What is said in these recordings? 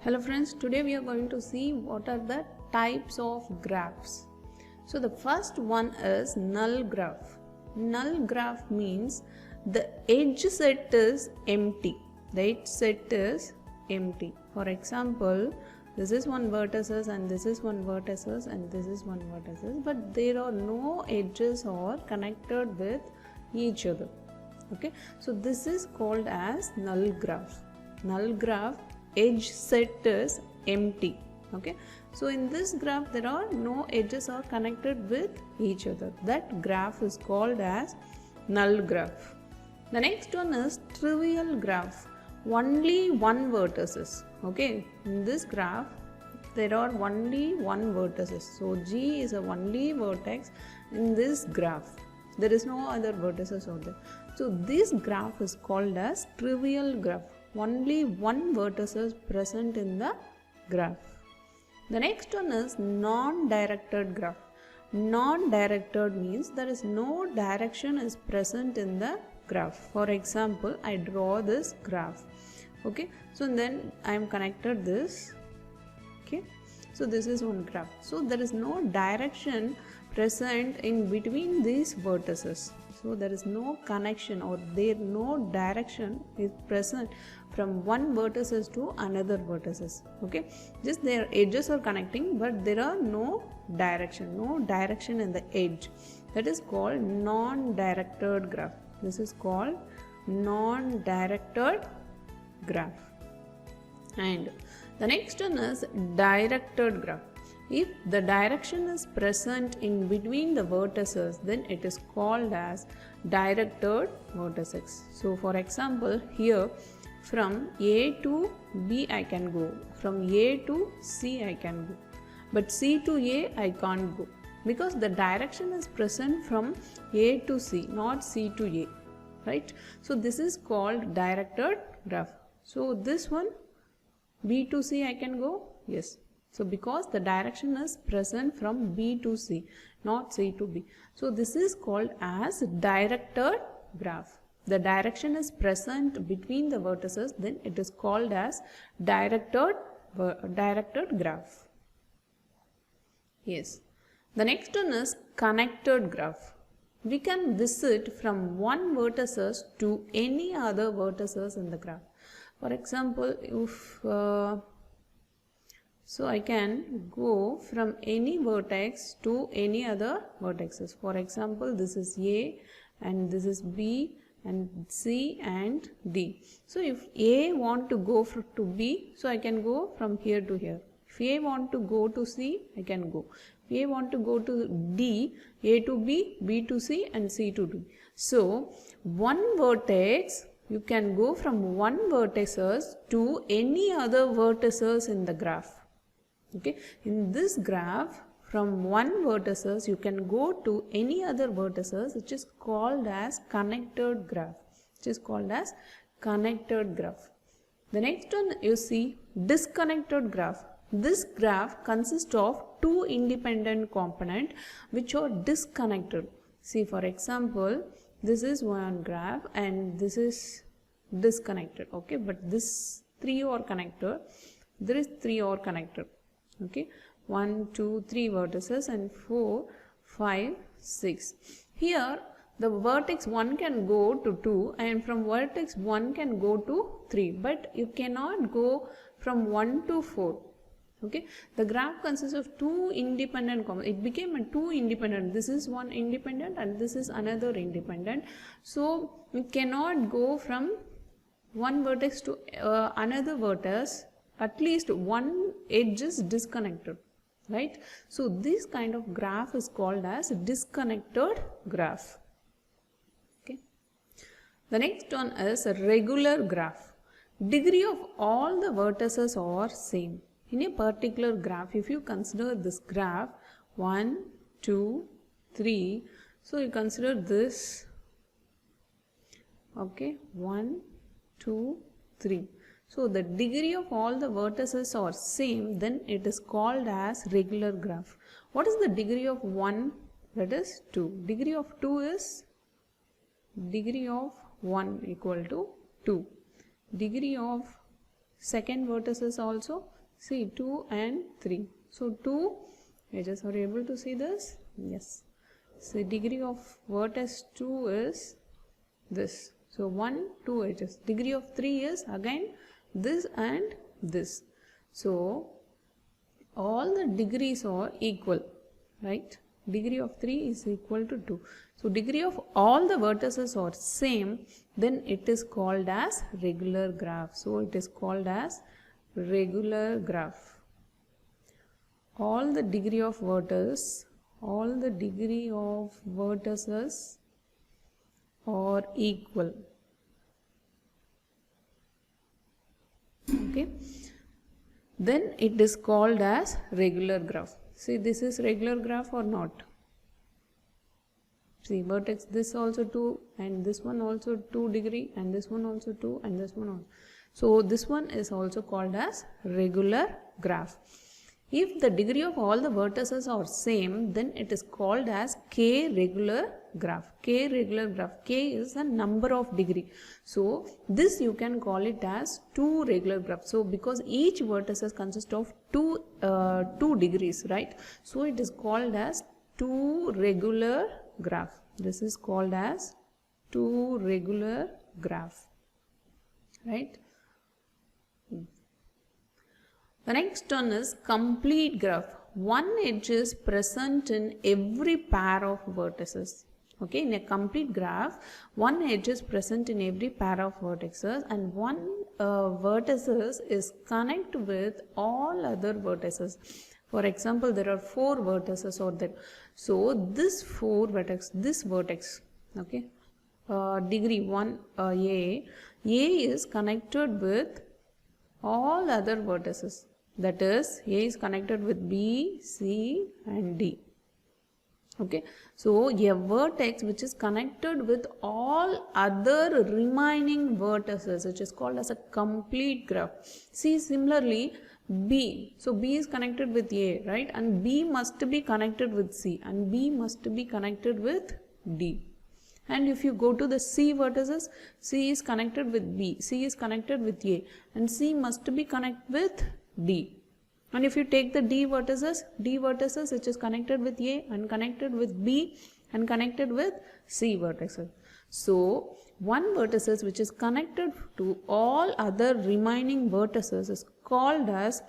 Hello friends, today we are going to see what are the types of graphs. So the first one is null graph. Null graph means the edge set is empty. The edge set is empty. For example, this is one vertices and this is one vertices and this is one vertices, but there are no edges or connected with each other. Okay, so this is called as null graph. Null graph edge set is empty. Okay, so in this graph there are no edges are connected with each other. That graph is called as null graph. The next one is trivial graph. Only one vertices. Okay, in this graph there are only one vertices. So G is a only vertex in this graph. There is no other vertices out there. So this graph is called as trivial graph. Only one vertex is present in the graph. The next one is non-directed graph. Non-directed means there is no direction is present in the graph. For example, I draw this graph. Okay, so then I am connected this. Okay, so this is one graph. So there is no direction present in between these vertices. So there is no connection or there no direction is present from one vertices to another vertices. Okay, just their edges are connecting, but there are no direction in the edge. That is called non-directed graph. This is called non-directed graph. And the next one is directed graph. If the direction is present in between the vertices, then it is called as directed vertices. So for example, here from A to B I can go, from A to C I can go, but C to A I can't go, because the direction is present from A to C, not C to A, right? So this is called directed graph. So this one, B to C I can go, yes. So because the direction is present from B to C, not C to B. So this is called as directed graph. The direction is present between the vertices, then it is called as directed graph. Yes. The next one is connected graph. We can visit from one vertices to any other vertices in the graph. For example, if so I can go from any vertex to any other vertexes. For example, this is A and this is B and C and D. So if A want to go to B, so I can go from here to here. If A want to go to C, I can go. If A want to go to D, A to B, B to C and C to D. So one vertex, you can go from one vertices to any other vertices in the graph. Okay, in this graph, from one vertices you can go to any other vertices, which is called as connected graph. Which is called as connected graph. The next one you see disconnected graph. This graph consists of two independent components which are disconnected. See, for example, this is one graph and this is disconnected. Okay, but this three are connected. There is three are connected. Okay, 1, 2, 3 vertices and 4, 5, 6. Here the vertex 1 can go to 2 and from vertex 1 can go to 3, but you cannot go from 1 to 4. Okay, the graph consists of two independent components. It became a two independent. This is one independent and this is another independent. So you cannot go from one vertex to another vertex. At least one edge is disconnected, right? So this kind of graph is called as disconnected graph. Okay. The next one is a regular graph. Degree of all the vertices are same. In a particular graph, if you consider this graph 1, 2, 3, so you consider this. Okay, 1, 2, 3. So the degree of all the vertices are same, then it is called as regular graph. What is the degree of 1? That is 2. Degree of 2 is degree of 1 equal to 2. Degree of second vertices also. See 2 and 3. So 2 edges. Are you able to see this? Yes. So degree of vertex 2 is this. So 1, 2 edges. Degree of 3 is again this and this. So all the degrees are equal, right? Degree of 3 is equal to 2. So degree of all the vertices are same, then it is called as regular graph. So it is called as regular graph. All the degree of vertices are equal. Okay. Then it is called as regular graph. See, this is regular graph or not? See, vertex this also 2 and this one also 2 degree and this one also 2 and this one also. So this one is also called as regular graph. If the degree of all the vertices are same, then it is called as K regular graph. K regular graph. K is the number of degree. So this you can call it as 2 regular graph. So because each vertices consist of 2 degrees, right? So it is called as 2 regular graph. This is called as 2 regular graph, right? The next one is complete graph. One edge is present in every pair of vertices. Okay, in a complete graph, one edge is present in every pair of vertices and one vertices is connected with all other vertices. For example, there are 4 vertices or there. So this 4 vertex, this vertex, okay, degree 1 A is connected with all other vertices. That is, A is connected with B, C and D. Okay, so a vertex which is connected with all other remaining vertices, which is called as a complete graph. See, similarly B, so B is connected with A, right, and B must be connected with C and B must be connected with D. And if you go to the C vertices, C is connected with B, C is connected with A and C must be connected with D. And if you take the D vertices which is connected with A and connected with B and connected with C vertices. So one vertices which is connected to all other remaining vertices is called as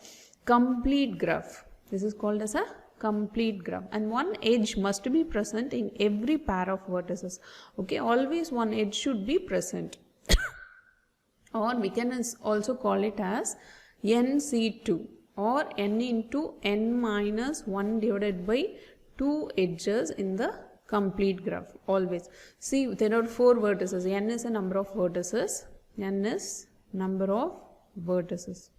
complete graph. This is called as a complete graph, and one edge must be present in every pair of vertices. Okay, always one edge should be present. Or we can also call it as NC2 or n into n minus 1 divided by 2 edges in the complete graph. Always. See, there are 4 vertices. N is a number of vertices. N is number of vertices.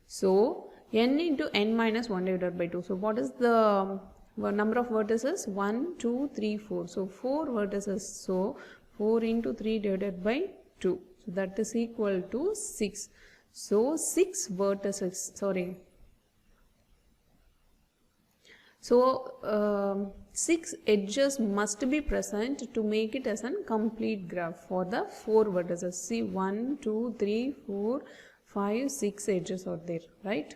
So n into n minus 1 divided by 2. So what is the number of vertices? 1, 2, 3, 4. So 4 vertices. So 4 into 3 divided by 2. So that is equal to 6. So 6 vertices, So 6 edges must be present to make it as a complete graph for the 4 vertices. See, 1, 2, 3, 4, 5, 6 edges are there, right?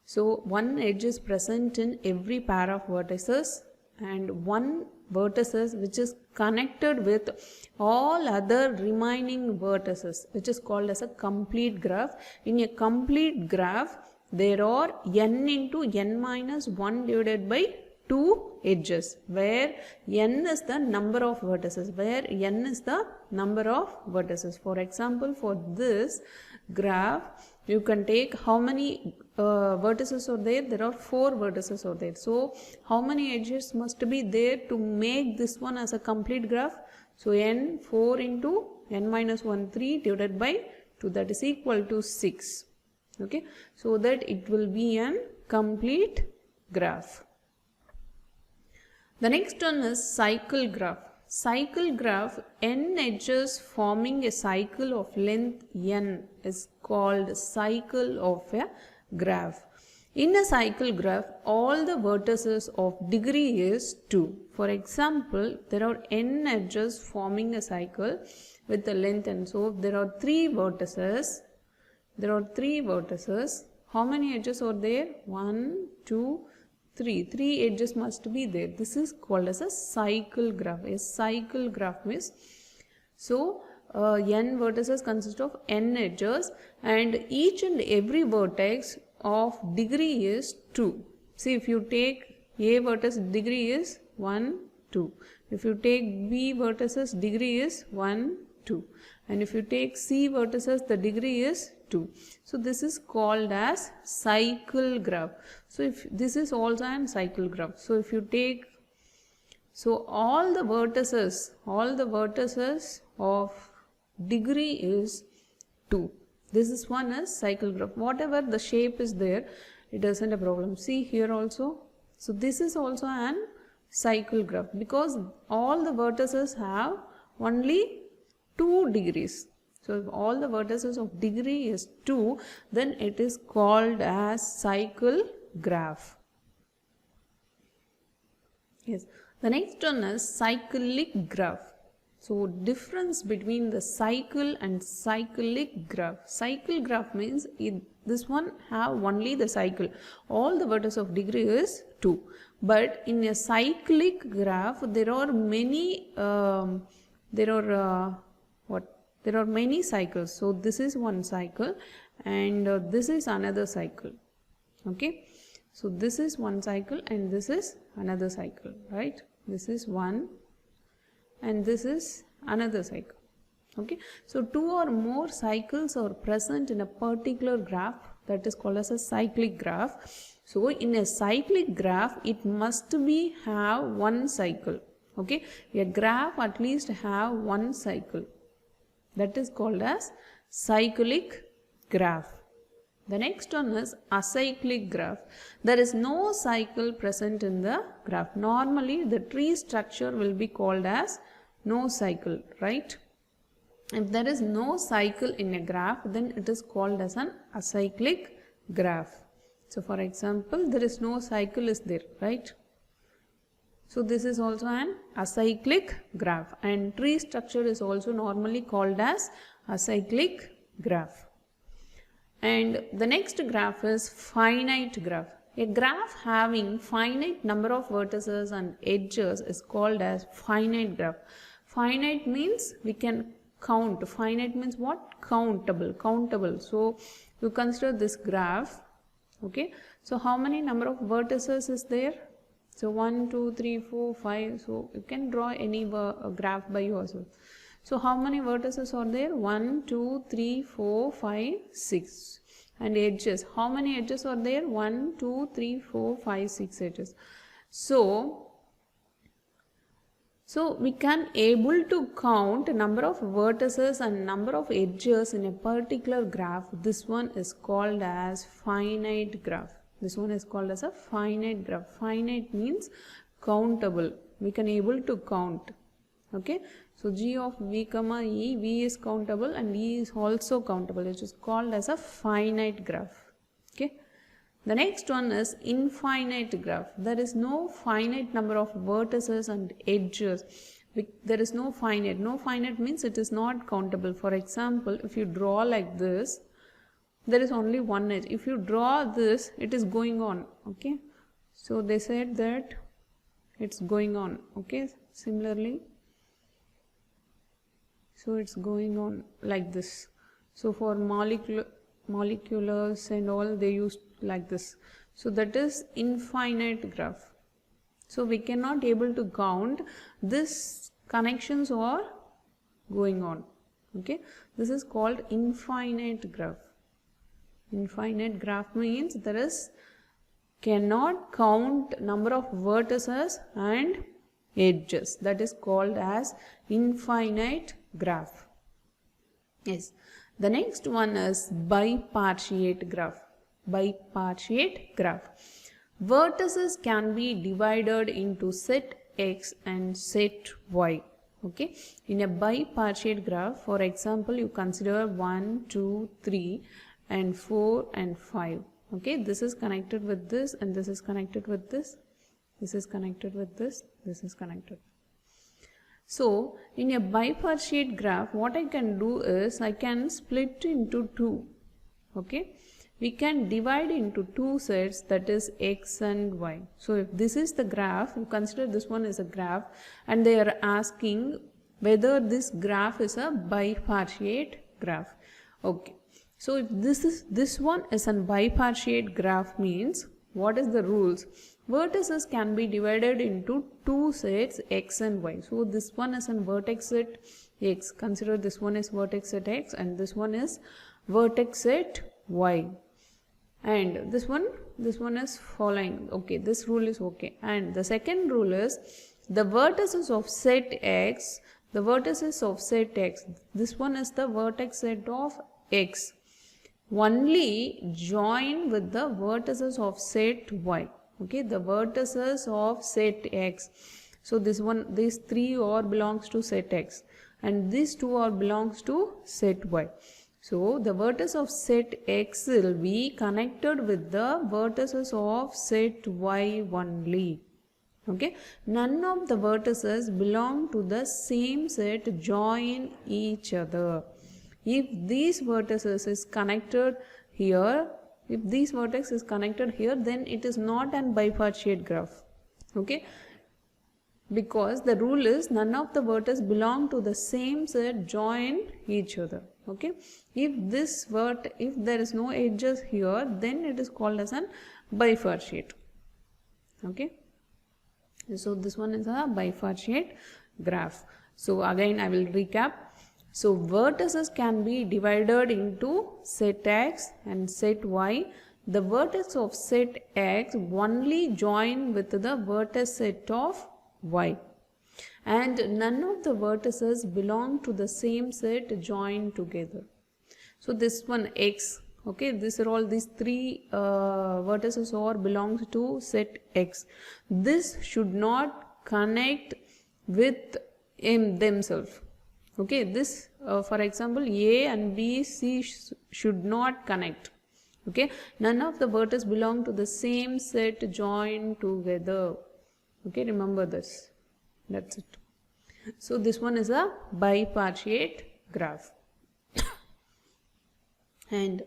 So one edge is present in every pair of vertices and one vertices which is connected with all other remaining vertices, which is called as a complete graph. In a complete graph, there are n into n minus 1 divided by 2 edges, where n is the number of vertices, For example, for this graph, you can take how many vertices are there? There are 4 vertices are there. So how many edges must be there to make this one as a complete graph? So n 4 into n minus 1 3 divided by 2, that is equal to 6. Okay, so that it will be an complete graph. The next one is cycle graph. Cycle graph, n edges forming a cycle of length n is called cycle of a graph. In a cycle graph, all the vertices of degree is 2. For example, there are n edges forming a cycle with the length n. So there are 3 vertices there are 3 vertices. How many edges are there? 1, 2, 3. 3 edges must be there. This is called as a cycle graph. A cycle graph means, so n vertices consist of n edges, and each and every vertex of degree is 2. See, if you take A vertex, degree is 1, 2. If you take B vertices, degree is 1, 2. And if you take C vertices, the degree is 2. So this is called as cycle graph. So if this is also an cycle graph. So if you take, so all the vertices of degree is 2. This is one is cycle graph. Whatever the shape is there, it isn't a problem. See here also. So this is also an cycle graph because all the vertices have only 2 degrees. So if all the vertices of degree is 2, then it is called as cycle graph. Yes. The next one is cyclic graph. So difference between the cycle and cyclic graph. Cycle graph means this one have only the cycle. All the vertices of degree is 2. But in a cyclic graph, there are many many cycles. So this is one cycle and this is another cycle. Okay. So this is one cycle and this is another cycle, right? This is one and this is another cycle. Okay. So 2 or more cycles are present in a particular graph, that is called as a cyclic graph. So in a cyclic graph, it must be have one cycle. Okay. A graph at least have one cycle. That is called as cyclic graph. The next one is acyclic graph. There is no cycle present in the graph. Normally the tree structure will be called as no cycle, right? If there is no cycle in a graph, then it is called as an acyclic graph. So for example, there is no cycle is there, right? So this is also an acyclic graph, and tree structure is also normally called as acyclic graph. And the next graph is finite graph. A graph having finite number of vertices and edges is called as finite graph. Finite means we can count. Finite means what? Countable. So you consider this graph. Okay. So how many number of vertices is there? So 1, 2, 3, 4, 5. So you can draw any graph by yourself. So how many vertices are there? 1, 2, 3, 4, 5, 6. And edges. How many edges are there? 1, 2, 3, 4, 5, 6 edges. So we can able to count number of vertices and number of edges in a particular graph. This one is called as finite graph. This one is called as a finite graph. Finite means countable. We can able to count. Okay. So G of V comma E, V is countable and E is also countable. It is called as a finite graph. Okay. The next one is infinite graph. There is no finite number of vertices and edges. There is no finite. No finite means it is not countable. For example, if you draw like this, there is only one edge. If you draw this, it is going on. Okay. So they said that it's going on. Okay. Similarly, so it's going on like this. So for moleculars and all, they use like this. So that is infinite graph. So we cannot able to count this connections are going on. Okay. This is called infinite graph. Infinite graph means there is cannot count number of vertices and edges. That is called as infinite graph. Yes. The next one is bipartite graph. Bipartite graph. Vertices can be divided into set X and set Y. Okay. In a bipartite graph, for example, you consider 1, 2, 3 and 4 and 5. Okay. This is connected with this and this is connected with this. This is connected with this. This is connected. So in a bipartite graph, what I can do is I can split into 2. okay, we can divide into two sets, that is x and y. So if this is the graph, you consider this one is a graph, and they are asking whether this graph is a bipartite graph. Okay, so if this one is a bipartite graph, means what is the rules? Vertices can be divided into two sets x and y. So this one is a vertex set x. Consider this one is vertex set x and this one is vertex set y. And this one is following. Okay, this rule is okay. And the second rule is the vertices of set x. The vertices of set x. This one is the vertex set of x. Only join with the vertices of set y. Okay, the vertices of set x. So these three all belongs to set x, and these two all belongs to set y. So the vertex of set x will be connected with the vertices of set y only. Okay, none of the vertices belong to the same set join each other. If these vertices is connected here, then it is not an bipartite graph. Okay, because the rule is none of the vertices belong to the same set join each other. Okay, if there is no edges here, then it is called as an bipartite. Okay, so this one is a bipartite graph. So again I will recap. So vertices can be divided into set x and set y. The vertex of set x only join with the vertex set of y, and none of the vertices belong to the same set joined together. So this one x, okay, these three vertices all belongs to set x. This should not connect with themselves. Okay, this for example A and B, C should not connect. Okay, none of the vertices belong to the same set joined together. Okay, remember this. That's it. So this one is a bipartite graph. And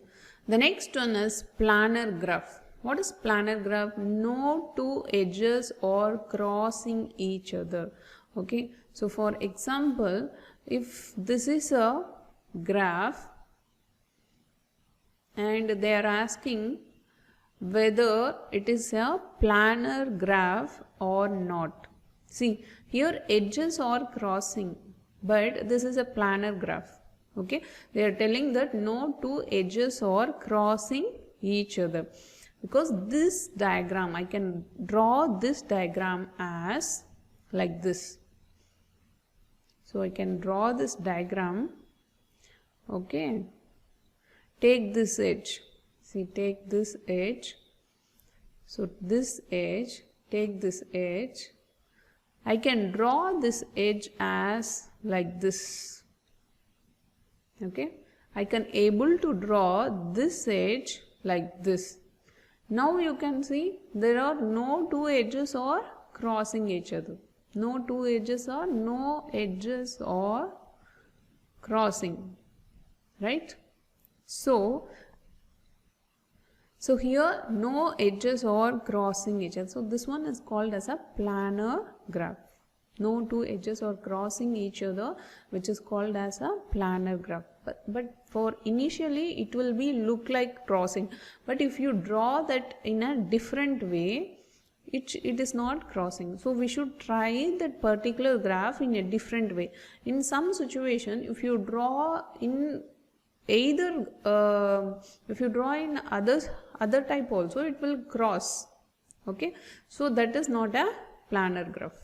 the next one is planar graph. What is planar graph? No two edges are crossing each other. Okay, so for example, if this is a graph and they are asking whether it is a planar graph or not. See, here edges are crossing, but this is a planar graph. Okay, they are telling that no two edges are crossing each other, because this diagram, I can draw this diagram as like this. So I can draw this diagram. Okay, take this edge. See, take this edge. So this edge, take this edge. I can draw this edge as like this. Okay, I can able to draw this edge like this. Now you can see there are no two edges are crossing each other. No two edges are, no edges are crossing, right? So here no edges are crossing each other. So this one is called as a planar graph. No two edges are crossing each other, which is called as a planar graph. But for initially it will be look like crossing. But if you draw that in a different way, it is not crossing. So we should try that particular graph in a different way. In some situation, if you draw in either if you draw in other type also, it will cross. Okay, so that is not a planar graph.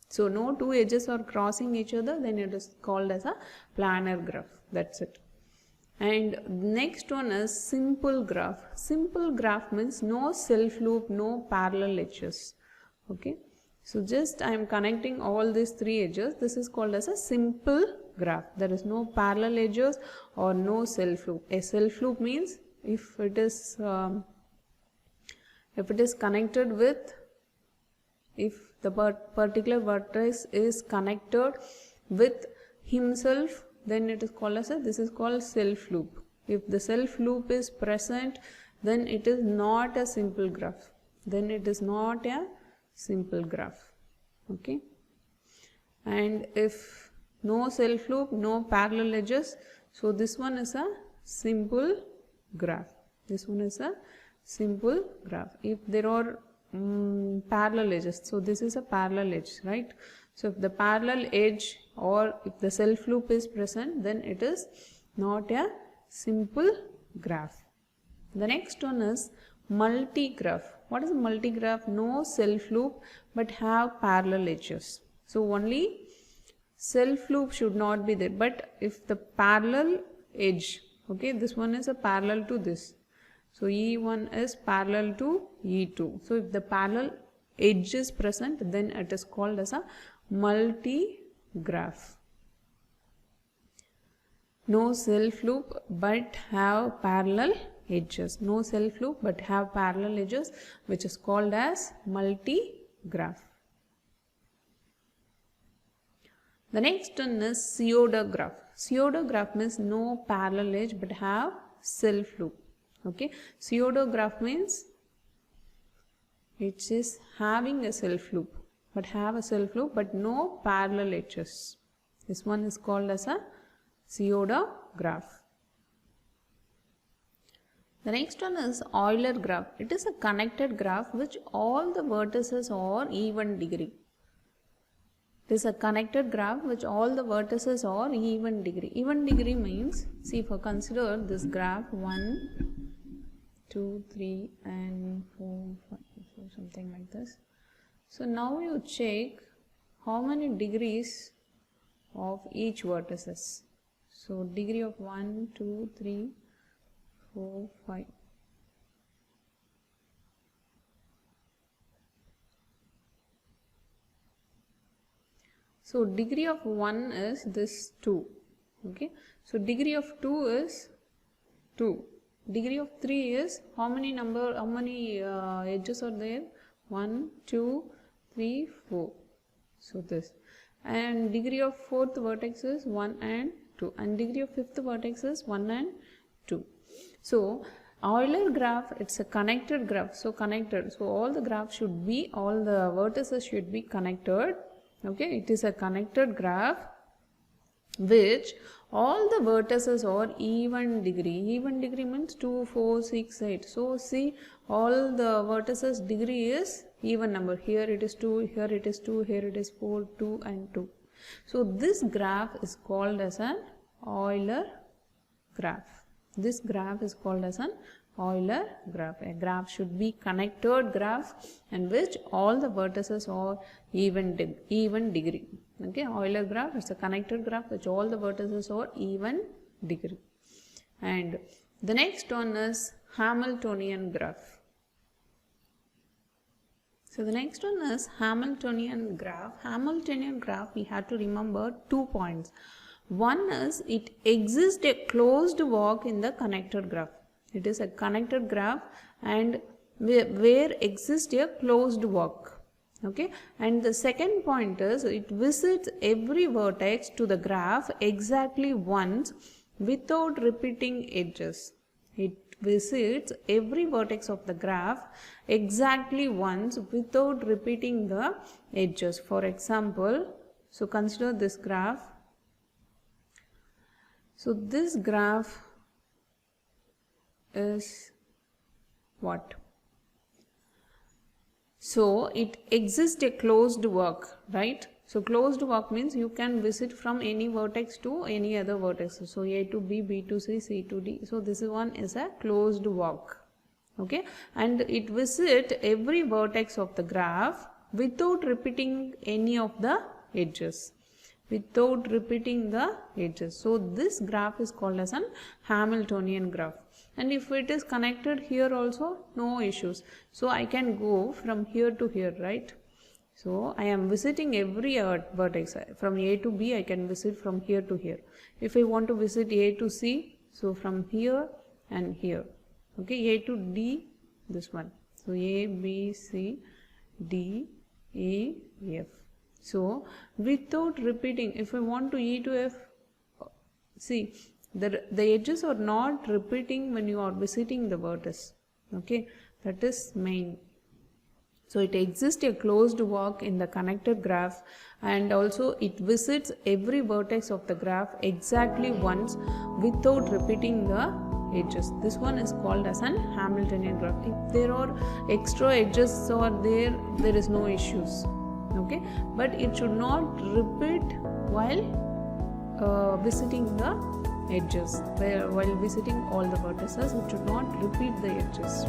So no two edges are crossing each other, then it is called as a planar graph. That's it. And next one is simple graph. Simple graph means no self loop, no parallel edges. Okay, so just I am connecting all these three edges. This is called as a simple graph. There is no parallel edges or no self loop. A self loop means if it is connected with, if the particular vertex is connected with himself, then it is called as this is called self loop. If the self loop is present, then it is not a simple graph. Okay. And if no self loop, no parallel edges, so this one is a simple graph. If there are parallel edges, so this is a parallel edge, right? So if the parallel edge or if the self loop is present, then it is not a simple graph. The next one is multi-graph. What is a multi-graph? No self loop but have parallel edges. So only self loop should not be there, but if the parallel edge, okay, this one is a parallel to this, so E1 is parallel to E2. So if the parallel edge is present, then it is called as a multi-graph. No self loop but have parallel edges. Which is called as multi-graph. The next one is pseudograph. Pseudograph means no parallel edge but have self loop. Okay, pseudograph means it is having a self loop but no parallel edges. This one is called as a pseudograph. The next one is Euler graph. It is a connected graph which all the vertices are even degree. Even degree. Even degree means, see, for consider this graph 1, 2, 3 and 4, 5, so something like this. So now you check how many degrees of each vertices. So degree of 1, 2, 3, 4, 5. So degree of 1 is this 2. Okay. So degree of 2 is 2. Degree of 3 is how many edges are there? 1, 2, 3, 4. So this. And degree of 4th vertex is 1 and 2. And degree of 5th vertex is 1 and 2. So Euler graph, it's a connected graph. So connected. So all the vertices should be connected. Okay. It is a connected graph which all the vertices are even degree. Even degree means 2, 4, 6, 8. So see, all the vertices degree is even number. Here it is 2, here it is 2, here it is 4, 2 and 2. So this graph is called as an Euler graph. This graph is called as an Euler graph. A graph should be connected graph in which all the vertices are even degree. Okay, Euler graph is a connected graph which all the vertices are even degree. And the next one is Hamiltonian graph. So the next one is Hamiltonian graph. Hamiltonian graph, we have to remember 2 points. One is it exists a closed walk in the connected graph. It is a connected graph and where exists a closed walk. Okay, and the second point is it visits every vertex to the graph exactly once without repeating edges. It visits every vertex of the graph exactly once without repeating the edges. For example, so consider this graph. So this graph is what? So it exists a closed walk, right? So closed walk means you can visit from any vertex to any other vertex. So A to B, B to C, C to D. So this one is a closed walk. Okay, and it visits every vertex of the graph without repeating any of the edges. So this graph is called as an Hamiltonian graph. And if it is connected here also, no issues. So I can go from here to here, right? So I am visiting every vertex. From A to B, I can visit from here to here. If I want to visit A to C, so from here and here. Okay, A to D, this one. So A, B, C, D, E, F. So without repeating, if I want to E to F, see, The edges are not repeating when you are visiting the vertex. Okay, that is main. So it exists a closed walk in the connected graph, and also it visits every vertex of the graph exactly once without repeating the edges. This one is called as an Hamiltonian graph. If there are extra edges or there is no issues. Okay, but it should not repeat while visiting the edges. While visiting all the vertices, it should not repeat the edges.